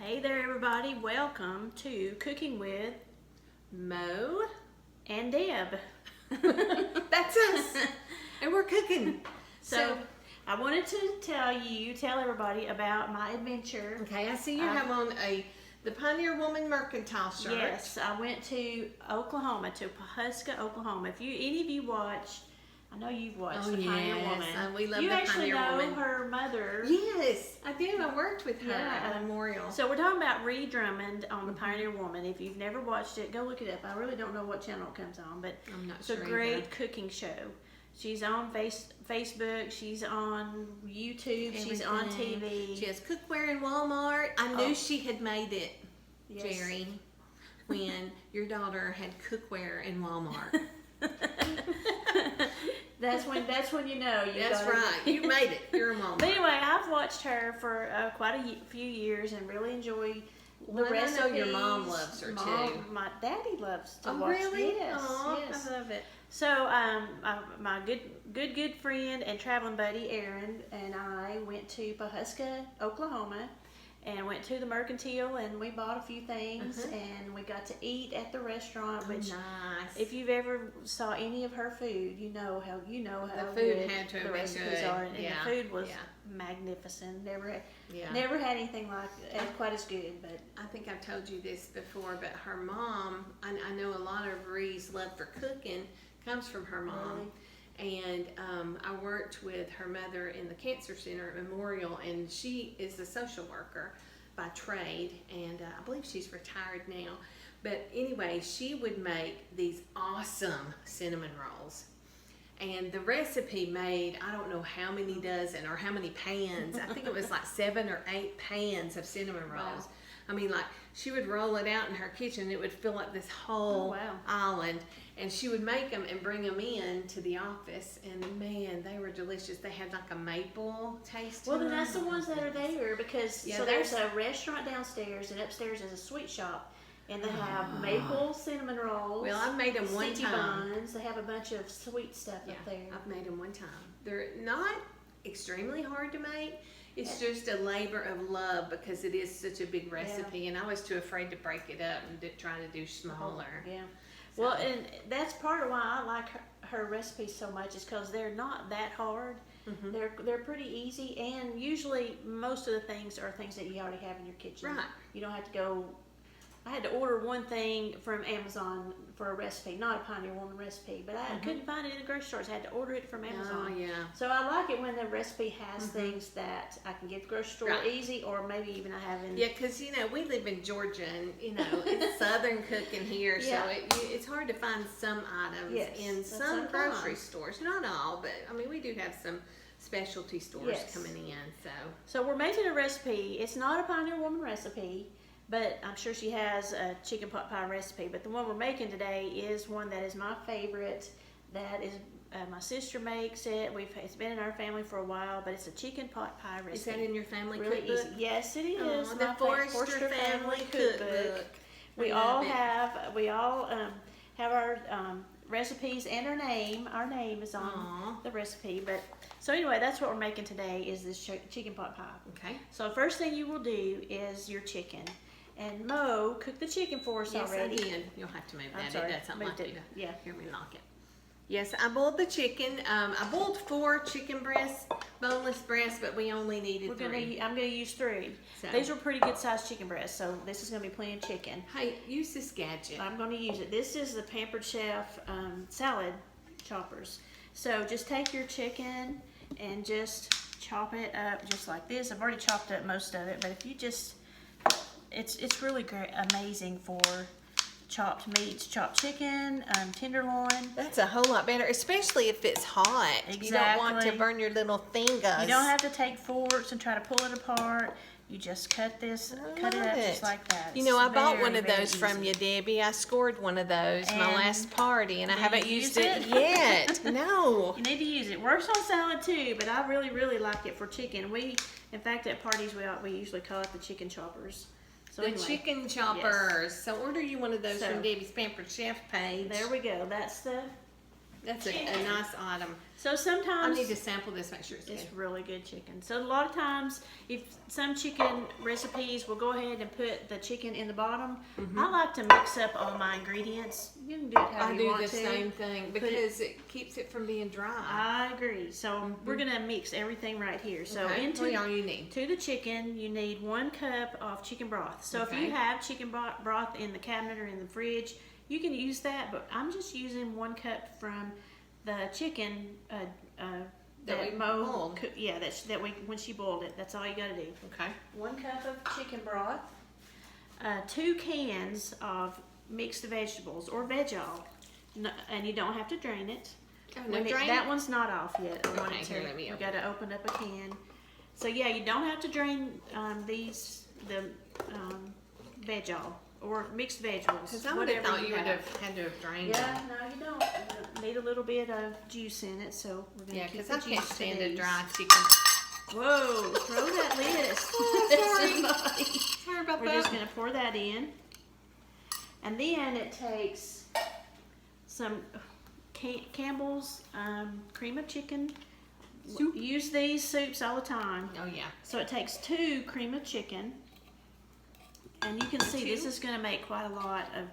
Hey there, everybody. Welcome to Cooking with Mo and Deb. That's us, and we're cooking. So I wanted to tell everybody about my adventure. Okay, I see you have on the Pioneer Woman Mercantile shirt. Yes, I went to Oklahoma, to Pawhuska, Oklahoma. If any of you watched, I know you've watched the Pioneer Woman. We love you the actually Pioneer know Woman. her mother. Yes, I do. I worked with her at Memorial. So we're talking about Ree Drummond on the Pioneer Woman. If you've never watched it, go look it up. I really don't know what channel it comes on, but I'm not it's sure a great either. cooking show. She's on Facebook. She's on YouTube. She's on TV. She has cookware in Walmart. I knew she had made it, Yes. Jerry, when your daughter had cookware in Walmart. That's when you know. That's right. You made it. You're a mom. But anyway, I've watched her for quite a few years and really enjoy the recipes. I know your mom loves her too. My daddy loves to Oh, watch. really? Yes, Aw, yes. I love it. So, my good friend and traveling buddy Aaron and I went to Pawhuska, Oklahoma, and went to the Mercantile, and we bought a few things, and we got to eat at the restaurant. Which, nice. if you've ever saw any of her food, you know how the food good had to have the been recipes good. are, and Yeah. the food was Yeah. magnificent. Never Yeah. had anything like quite as good, but. I think I've told you this before, but her mom, I know a lot of Ree's love for cooking comes from her mom. And I worked with her mother in the cancer center at Memorial, and she is a social worker by trade, and I believe she's retired now. But anyway, she would make these awesome cinnamon rolls. And the recipe made, I don't know how many dozen or how many pans. I think it was like 7 or 8 pans of cinnamon rolls. Wow. I mean, like, she would roll it out in her kitchen. It would fill up this whole island. And she would make them and bring them in to the office. And man, they were delicious. They had like a maple taste to Well, then them. that's the ones that are there because Yeah, so there's a restaurant downstairs and upstairs is a sweet shop, and they have maple cinnamon rolls. Well, I've made them one sticky time. buns. They have a bunch of sweet stuff Yeah, up there. I've made them one time. They're not extremely hard to make. It's just a labor of love because it is such a big recipe, and I was too afraid to break it up and try to do smaller. Yeah. So. Well, and that's part of why I like her recipes so much is because they're not that hard. They're pretty easy, and usually most of the things are things that you already have in your kitchen. Right. You don't have to go. I had to order one thing from Amazon for a recipe, not a Pioneer Woman recipe, but I couldn't find it in the grocery stores. I had to order it from Amazon. Oh, yeah. So I like it when the recipe has things that I can get at the grocery store easy, or maybe even I have in. Yeah, because, we live in Georgia, and, it's Southern cooking here, so it's hard to find some items in some grocery stores. Not all, but, we do have some specialty stores coming in, So we're making a recipe. It's not a Pioneer Woman recipe, but I'm sure she has a chicken pot pie recipe. But the one we're making today is one that is my favorite. That is, my sister makes it. It's been in our family for a while, but it's a chicken pot pie recipe. Is that in your family really cookbook? Easy. Yes, it is. Oh, the Forster family cookbook. We all have our recipes and our name. Our name is on the recipe. But so anyway, that's what we're making today is this chicken pot pie. Okay. So first thing you will do is your chicken. And Mo cooked the chicken for us already. Yes, I did. You'll have to move that. Sorry, It doesn't like you to hear me knock it. Yes, I boiled the chicken. I boiled 4 chicken breasts, boneless breasts, but we only needed 3. I'm going to use 3. So. These are pretty good sized chicken breasts, so this is going to be plenty of chicken. Hey, use this gadget. I'm going to use it. This is the Pampered Chef salad choppers. So just take your chicken and just chop it up just like this. I've already chopped up most of it, but if you just, it's really great, amazing for chopped meats, chopped chicken, tenderloin. That's a whole lot better, especially if it's hot. Exactly. You don't want to burn your little fingers. You don't have to take forks and try to pull it apart. You just cut it up just like that. I bought one of those from you, Debbie. I scored one of those my last party, and I haven't used it yet. No. You need to use it. Works on salad too, but I really, really like it for chicken. In fact, at parties we usually call it the chicken choppers. So the chicken choppers. Yes. So order you one of those from Debbie's Pampered Chef page. There we go. That's the That's a nice item. So I sometimes need to sample this, make sure it's good. it's really good chicken. So a lot of times, if some chicken recipes will go ahead and put the chicken in the bottom, I like to mix up all my ingredients. You can do it how I you do want the to. same thing because it keeps it from being dry. I agree. So we're gonna mix everything right here. So Okay. What all you need? to the chicken, you need 1 cup of chicken broth. So if Okay. you have chicken broth in the cabinet or in the fridge, you can use that. But I'm just using 1 cup from the chicken That we Mo boiled. yeah, when she boiled it. That's all you gotta do. Okay. 1 cup of chicken broth, 2 cans of mixed vegetables or Veg-all, and you don't have to drain it. Oh, no drain? That one's not off yet. I want Okay, it to. here, let me You open gotta open up a can. So yeah, you don't have to drain the Veg-all or mixed vegetables. Because I would have whatever thought you would have had to have drained Yeah, it. no, you don't. You need a little bit of juice in it, so we're gonna Yeah, keep because the I can't juice to stand a these. dry chicken. Whoa! Throw that lettuce. sorry. Somebody. Sorry about We're that. just gonna pour that in, and then it takes some Campbell's cream of chicken. Soup. Use these soups all the time. Oh yeah. So it takes 2 cream of chicken, and you can see this is gonna make quite a lot of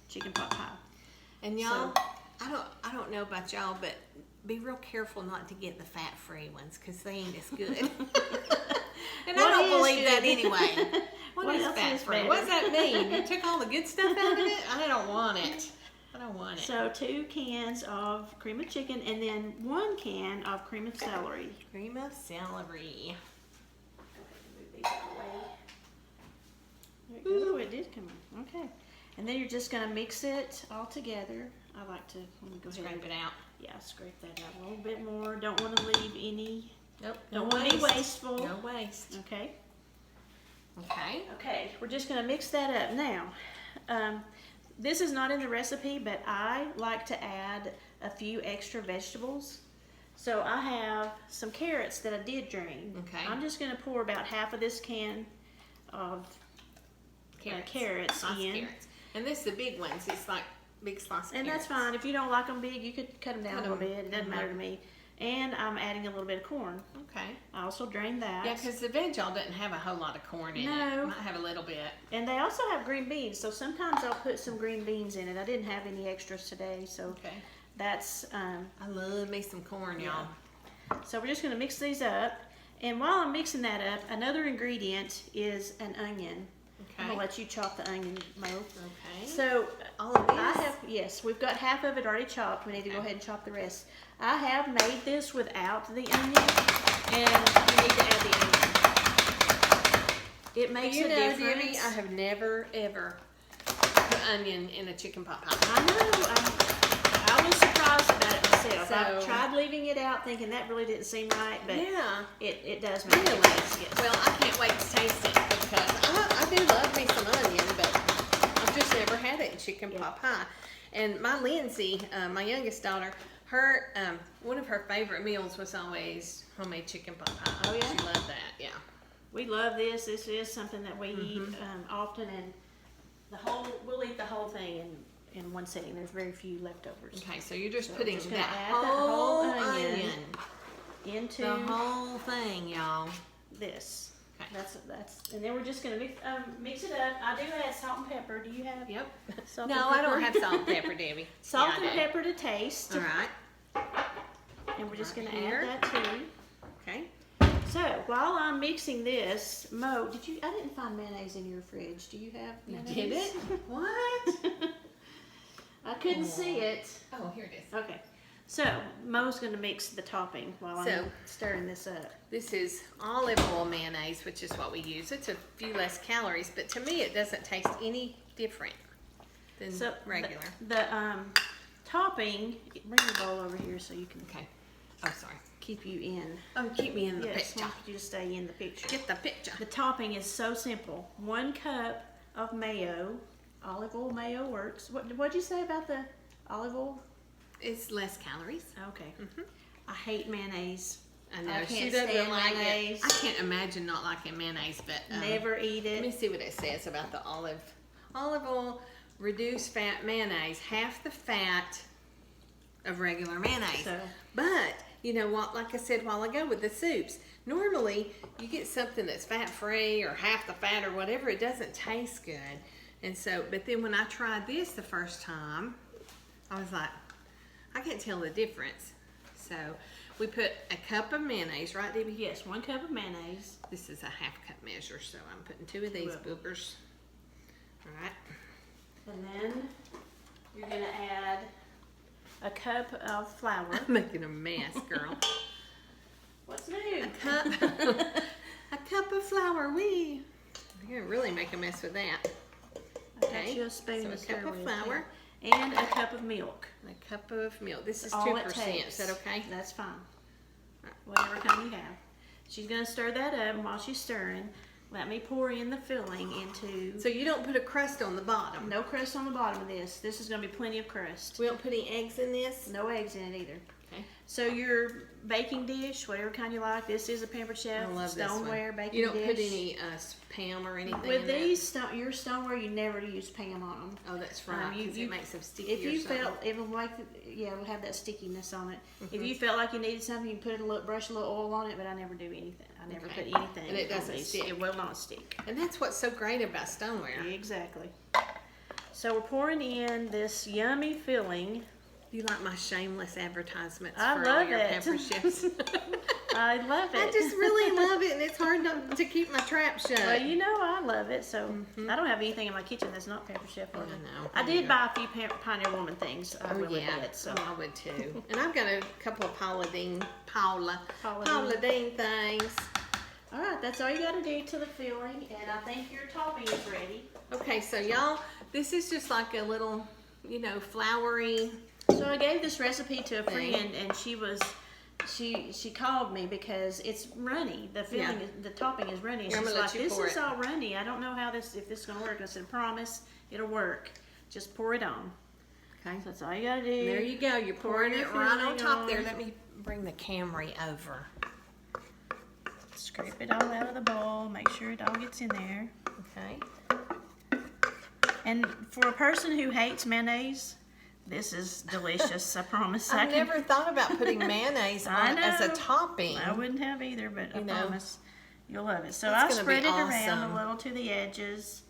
chicken pot pie. And y'all, I don't know about y'all, but be real careful not to get the fat-free ones because they ain't as good. And I What don't is believe that good? anyway. What is else is fat-free? better? What does that mean? You took all the good stuff out of it? I don't want it. I don't want it. So 2 cans of cream of chicken, and then 1 can of cream of celery. Cream of celery. There you go. Oh, it did come out. Okay. And then you're just going to mix it all together. I like to, let me go ahead. Scrape it out. Yeah, scrape that out a little bit more. Don't want to leave any. Nope. Don't want to be wasteful. No waste. Okay. Okay. Okay, we're just going to mix that up. Now, this is not in the recipe, but I like to add a few extra vegetables. So I have some carrots that I did drain. Okay. I'm just going to pour about half of this can of carrots Sliced in. carrots. And this is the big ones. It's like big slice of And carrots. that's fine. If you don't like them big, you could cut them down a little bit. It doesn't matter to me. And I'm adding a little bit of corn. Okay. I also drained that. Yeah, because the Veg-all doesn't have a whole lot of corn in it. No. It might have a little bit. And they also have green beans, so sometimes I'll put some green beans in it. I didn't have any extras today, so Okay. that's I love me some corn, y'all. so we're just going to mix these up. And while I'm mixing that up, another ingredient is an onion. I'm Okay. going to let you chop the onion, Mo. Okay. So all of these? I have, yes, we've got half of it already chopped. We need to go ahead and chop the rest. I have made this without the onion, and you need to add the onion. It makes a difference. Debbie, I have never, ever put onion in a chicken pot pie. I know. I was surprised about it myself. I So- tried leaving it out, thinking that really didn't seem right, but Yeah. it does make a Really? difference. Yes. Well, I can't wait to taste it because I do love me some onion, but I've just never had it in chicken pot pie. And my Lindsay, my youngest daughter, her one of her favorite meals was always homemade chicken pot pie. Oh, yeah? She loved that. Yeah. We love this. This is something that we eat often, and we'll eat the whole thing in one sitting. There's very few leftovers. Okay, so you're just So putting we're just gonna that add that whole whole onion onion, Into the whole thing, y'all. this. Okay. That's, and then we're just gonna mix it up. I do add salt and pepper. Do you have Yep. salt No, and I pepper? don't have salt and pepper, Debbie. Salt Yeah, I and do. pepper to taste. All right. And we're just Right gonna here. add that too. Okay. So while I'm mixing this, Mo, I didn't find mayonnaise in your fridge. Do you have You mayonnaise? did it? What? I couldn't see it. Oh, here it is. Okay. So Mo's gonna mix the topping while So- I'm stirring this up. This is olive oil mayonnaise, which is what we use. It's a few less calories, but to me it doesn't taste any different than So regular. The topping. Bring your bowl over here so you can Okay. Oh, sorry. keep you in. Oh, keep me in the Yes, I picture. want you to stay in the picture. Get the picture. The topping is so simple. 1 cup of mayo. Olive oil mayo works. What'd you say about the olive oil? It's less calories. Okay. Mhm. I hate mayonnaise. I know I she can't doesn't stand like mayonnaise. it. I can't imagine not liking mayonnaise, but Never eat let me it. see what it says about the olive oil. Reduced fat mayonnaise. Half the fat of regular mayonnaise. So- But, you know what, like I said a while ago with the soups, normally you get something that's fat-free or half the fat or whatever, it doesn't taste good. And so, but then when I tried this the first time, I was like, I can't tell the difference. So we put a cup of mayonnaise, right, Debbie? Yes, 1 cup of mayonnaise. This is a half cup measure, so I'm putting 2 of these Well. boogers. All right. And then you're gonna add a cup of flour. I'm making a mess, girl. What's new? A cup of flour. You're gonna really make a mess with that. I got you a spoon So to a stir cup of with, flour. and a cup of milk. A cup of milk. This is All it 2%. takes. Is that okay? That's fine. Whatever kind you have. She's gonna stir that up, and while she's stirring, let me pour in the filling into. So you don't put a crust on the bottom. No crust on the bottom of this. This is gonna be plenty of crust. We don't put any eggs in this. No eggs in it either. Okay. So your baking dish, whatever kind you like, this is a Pampered Chef I love this stoneware one. baking You don't dish. put any Pam or anything With in it? these, your stoneware, you never use Pam on them. Oh, that's right. you- 'Cause you- it makes them sticky If or you something. felt, it will like, yeah, it'll have that stickiness on it. Mm-hmm. If you felt like you needed something, you put brush a little oil on it, but I never do anything. I never Okay. put anything. And it on doesn't these. stick. It will not stick. And that's what's so great about stoneware. Exactly. So we're pouring in this yummy filling. You like my shameless advertisements I for all love your it. Pampered Chefs? I love it. I just really love it, and it's hard not to keep my trap shut. Well, you know I love it, so I don't have anything in my kitchen that's not Pampered Chef ordered. know. I did buy a few Pioneer Woman things. I will admit. So I would too. And I've got a couple of Paula Deen things. all right, that's all you got to do to the filling, and I think your topping is ready. Okay, so y'all, this is just like a little, floury. So I gave this recipe to a Thing. friend, and she called me because it's runny. The filling, the topping is runny. And Here, I'm she's gonna like, let you "This pour is it." all runny. I don't know if this is gonna work." I said, "Promise, it'll work. Just pour it on." Okay. So that's all you gotta do. There you go. You're pouring your it right on filling top there. on. Let me bring the Camry over. Scrape it all out of the bowl. Make sure it all gets in there. Okay. And for a person who hates mayonnaise, this is delicious. I promise. I've never thought about putting mayonnaise I on as a know. topping. I wouldn't have either, but I You know. promise you'll love it. So That's I gonna spread be it around awesome. a little to the edges.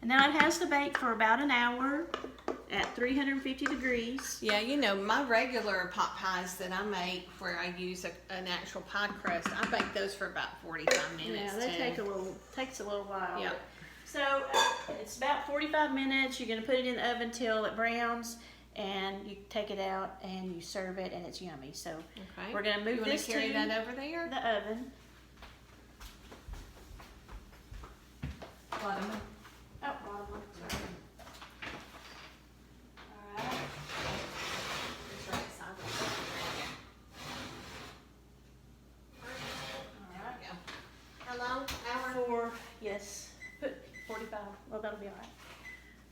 And now it has to bake for about an hour at 350 degrees. Yeah, my regular pot pies that I make where I use an actual pie crust, I bake those for about 45 minutes. Yeah, they too. takes a little while. Yeah. So it's about 45 minutes. You're gonna put it in the oven till it browns, and you take it out and you serve it, and it's yummy. So Okay. we're gonna move you this carry to that over there? the oven. Bottom. Oh, bottom one. Sorry. All right. It's right beside the All right. There we go. How long? Hour? Yes, put 45. Well, that'll be all right.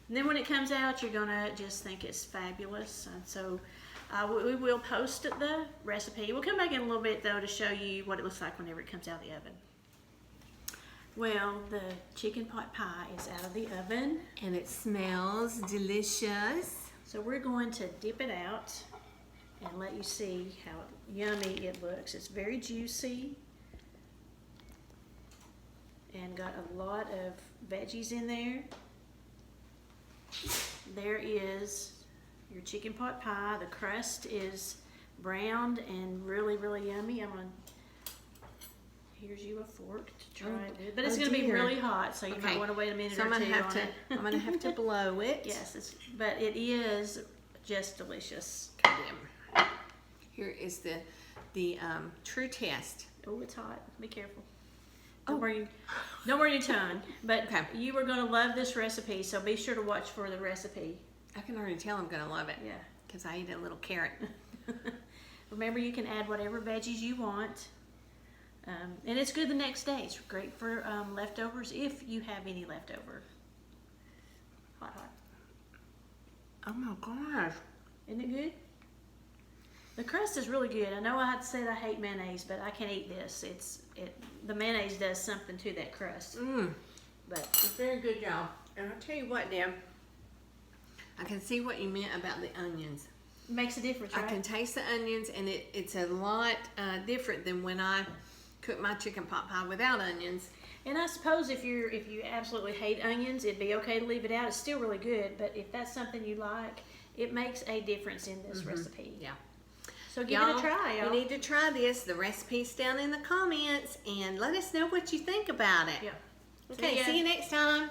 And then when it comes out, you're gonna just think it's fabulous. And so we will post the recipe. We'll come back in a little bit though to show you what it looks like whenever it comes out of the oven. Well, the chicken pot pie is out of the oven. And it smells delicious. So we're going to dip it out and let you see how yummy it looks. It's very juicy and got a lot of veggies in there. There is your chicken pot pie. The crust is browned and really, really yummy. Here's you a fork to try it with. But it's Oh, going to be dear. really hot, so you might want to wait a minute So or two on it. I'm gonna have to blow it. Yes, but it is just delicious. Goddamn. Here is the true test. Oh, it's hot. Be careful. Don't burn your tongue. But Okay. you are going to love this recipe, so be sure to watch for the recipe. I can already tell I'm gonna love it. Yeah. Because I eat a little carrot. Remember, you can add whatever veggies you want. And it's good the next day. It's great for leftovers if you have any leftover. Hot, hot. Oh my gosh. Isn't it good? The crust is really good. I know I had said I hate mayonnaise, but I can't eat this. The mayonnaise does something to that crust. But It's very good, y'all. And I'll tell you what, Dan. I can see what you meant about the onions. makes a difference, I right? can taste the onions, and it's a lot different than when I cook my chicken pot pie without onions. And I suppose if you absolutely hate onions, it'd be okay to leave it out. It's still really good, but if that's something you like, it makes a difference in this recipe. Yeah. So give it a try, y'all. You need to try this. The recipe's down in the comments, and let us know what you think about it. Yeah. Okay, see you next time.